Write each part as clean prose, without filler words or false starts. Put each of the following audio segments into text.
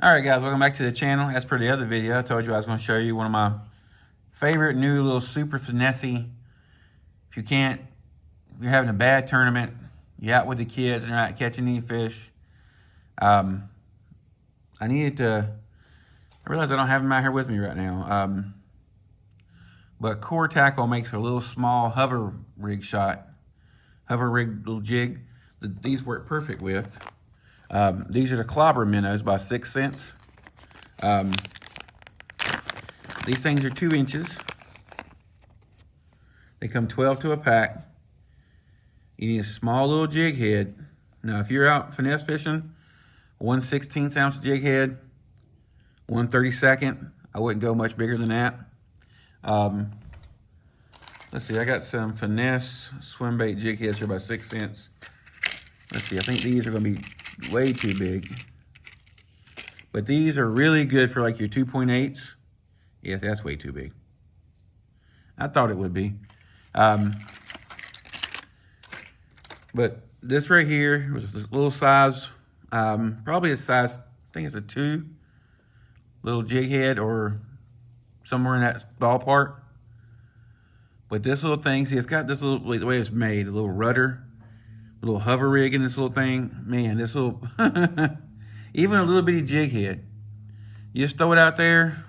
All right, guys, welcome back to the channel. As per the other video, I told you I was going to show you one of my favorite new little super finessey. If you're having a bad tournament, you're out with the kids and they're not catching any fish. I realize I don't have them out here with me right now. But Core Tackle makes a little small hover rig little jig that these work perfect with. These are the Clobber Minnows by 6 Sense. These things are 2 inches. They come 12 to a pack. You need a small little jig head. Now, if you're out finesse fishing, 1/16 ounce jig head, 1/32. I wouldn't go much bigger than that. Let's see, I got some finesse swim bait jig heads here by 6 Sense. Let's see, I think these are gonna be way too big. But these are really good for like your 2.8s. Yes, that's way too big. I thought it would be. But this right here was a little size, probably a size, I think it's a 2 little jig head or somewhere in that ballpark. But this little thing, see, it's got this little, the way it's made, a little rudder, a little hover rig in this little thing. Man, this little, even a little bitty jig head. You just throw it out there.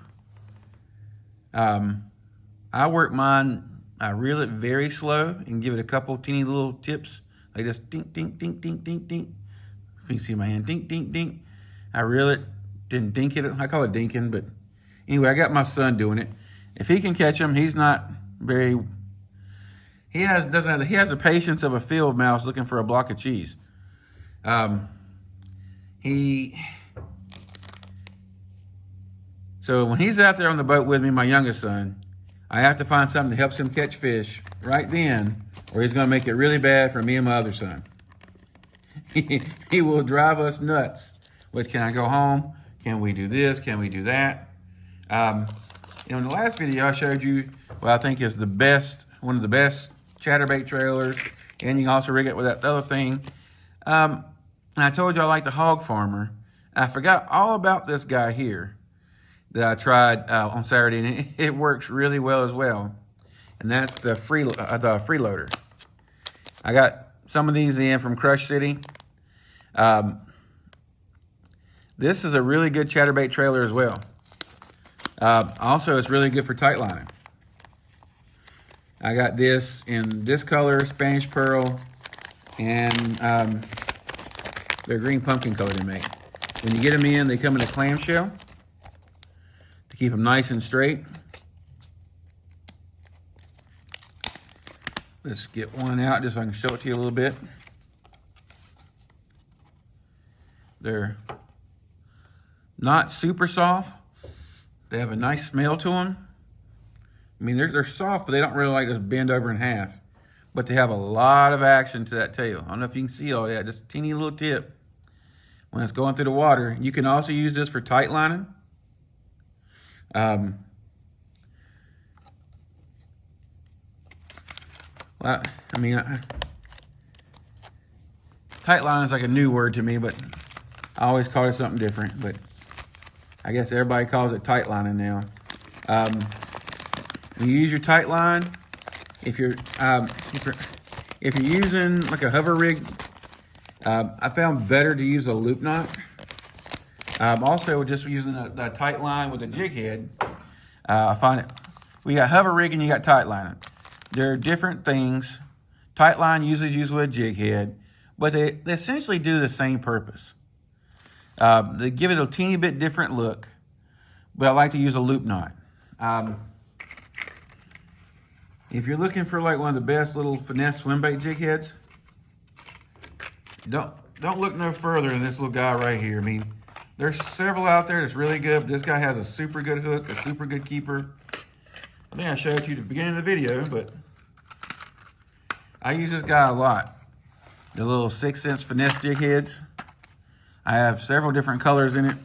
I work mine, I reel it very slow and give it a couple teeny little tips. Like just dink, dink, dink, dink, dink, dink. If you can see my hand, dink, dink, dink. I reel it, didn't dink it. I call it dinking, but anyway, I got my son doing it. If he can catch them, he's not very, he has the patience of a field mouse looking for a block of cheese. So when he's out there on the boat with me, my youngest son, I have to find something that helps him catch fish right then, or he's gonna make it really bad for me and my other son. He will drive us nuts. What, can I go home? Can we do this? Can we do that? In the last video, I showed you what I think is one of the best chatterbait trailers, and you can also rig it with that other thing. And I told you I like the Hog Farmer. I forgot all about this guy here that I tried on Saturday, and it works really well as well. And that's the freeloader. I got some of these in from Crush City. This is a really good chatterbait trailer as well. Also, it's really good for tight lining. I got this in this color, Spanish Pearl, and they're green pumpkin color they make. When you get them in, they come in a clamshell to keep them nice and straight. Let's get one out just so I can show it to you a little bit. They're not super soft. They have a nice smell to them. I mean, they're soft, but they don't really like just bend over in half. But they have a lot of action to that tail. I don't know if you can see all that, just a teeny little tip when it's going through the water. You can also use this for tight lining. Well, I mean, tight line is like a new word to me, but I always call it something different. But I guess everybody calls it tight lining now. When you use your tight line, if you're using like a hover rig, I found better to use a loop knot. Also, just using a tight line with a jig head, I find it. We got hover rig and you got tight line. They're different things. Tight line usually is used with a jig head, but they essentially do the same purpose. They give it a teeny bit different look, but I like to use a loop knot. If you're looking for like one of the best little finesse swim bait jig heads, don't look no further than this little guy right here. I mean, there's several out there that's really good, but this guy has a super good hook, a super good keeper. I think I showed you at the beginning of the video, but I use this guy a lot. The little 6 Sense finesse jig heads. I have several different colors in it.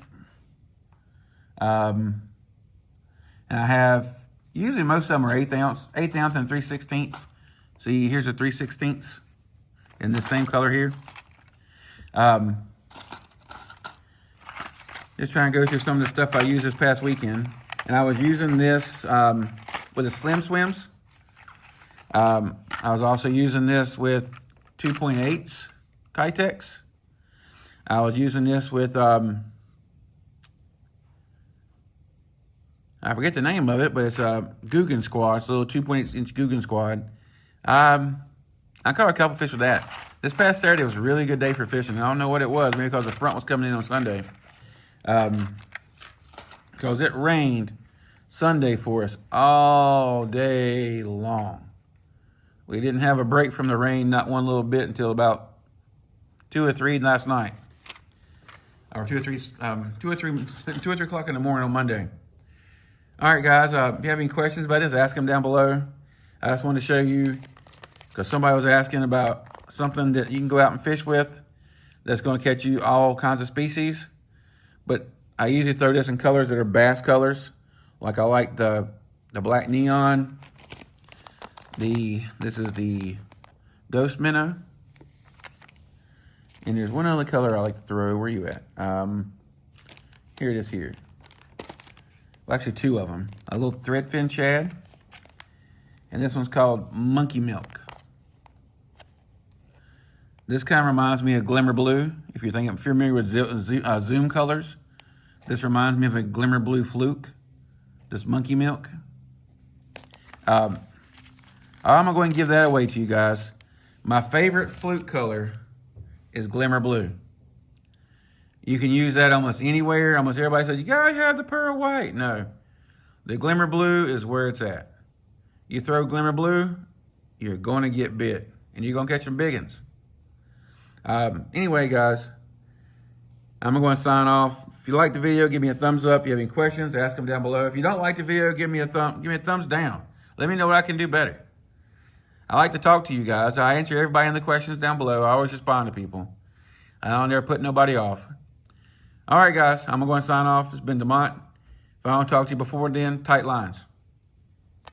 And I have, usually most of them are 1/8 ounce and 3/16. See, here's a 3/16 in the same color here. Just trying to go through some of the stuff I used this past weekend. And I was using this with the Slim Swims. I was also using this with 2.8s Kitex. I was using this with, I forget the name of it, but it's a Guggen Squad. It's a little 2.8-inch Guggen Squad. I caught a couple fish with that. This past Saturday was a really good day for fishing. I don't know what it was, maybe because the front was coming in on Sunday. Because it rained Sunday for us all day long. We didn't have a break from the rain, not one little bit, until about 2 or 3 last night. Or 2 or 3 o'clock in the morning on Monday. All right, guys, if you have any questions about this, ask them down below. I just wanted to show you, because somebody was asking about something that you can go out and fish with that's going to catch you all kinds of species. But I usually throw this in colors that are bass colors. Like I like the black neon. This is the ghost minnow. And there's one other color I like to throw. Where are you at? Here it is here. Well, actually 2 of them. A little threadfin shad. And this one's called Monkey Milk. This kind of reminds me of Glimmer Blue. If you're familiar with Zoom colors, this reminds me of a Glimmer Blue fluke. This Monkey Milk. I'm going to go and give that away to you guys. My favorite fluke color is Glimmer Blue. You can use that almost anywhere. Almost everybody says, you gotta have the pearl white. No, the Glimmer Blue is where it's at. You throw Glimmer Blue, you're going to get bit. And you're going to catch some big ones. Anyway, guys, I'm going to sign off. If you like the video, give me a thumbs up. If you have any questions, ask them down below. If you don't like the video, give me a thumbs down. Let me know what I can do better. I like to talk to you guys. I answer everybody in the questions down below. I always respond to people. I don't ever put nobody off. All right, guys, I'm going to sign off. It's been Demont. If I don't talk to you before then, tight lines.